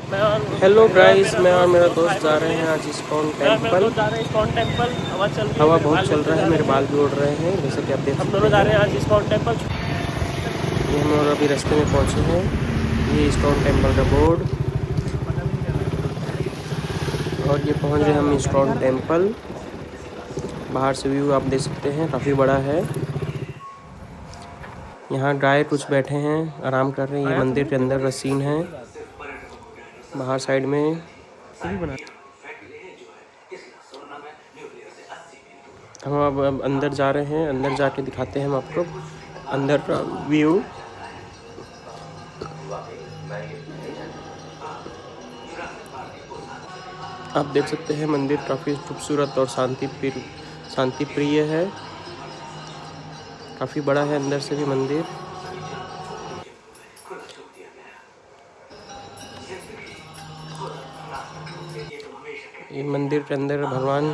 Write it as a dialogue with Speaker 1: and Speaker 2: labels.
Speaker 1: Hello guys, मैं और मेरा दोस्त जा रहे हैं आज इस्कॉन टेम्पल।
Speaker 2: ISKCON temple. हवा चल रही है,
Speaker 1: हवा
Speaker 2: मेरे
Speaker 1: बहुत
Speaker 2: बाल
Speaker 1: चल
Speaker 2: भी
Speaker 1: रहा
Speaker 2: उड़ने
Speaker 1: है,
Speaker 2: जा
Speaker 1: मेरे
Speaker 2: रहे
Speaker 1: बाल भी
Speaker 2: हैं।
Speaker 1: उड़ रहे हैं, जैसे कि आप देख
Speaker 2: हम
Speaker 1: सकते
Speaker 2: दोनों जा
Speaker 1: हैं।
Speaker 2: रहे हैं आज इस्कॉन टेम्पल।
Speaker 1: ये हम लोग अभी रास्ते में पहुंचे हैं। ये इस्कॉन टेम्पल का बोर्ड, और ये पहुंच गए हम इस्कॉन टेम्पल। बाहर से व्यू आप देख सकते हैं, काफ़ी बड़ा है। यहाँ गाय कुछ बैठे हैं, आराम कर रहे हैं। ये मंदिर के अंदर का सीन है। बाहर साइड में हम अब अंदर जा रहे हैं। अंदर जाके दिखाते हैं हम आपको अंदर का व्यू। आप देख सकते हैं मंदिर काफ़ी खूबसूरत और शांति प्रिय है। काफ़ी बड़ा है अंदर से भी मंदिर। ये मंदिर के अंदर भगवान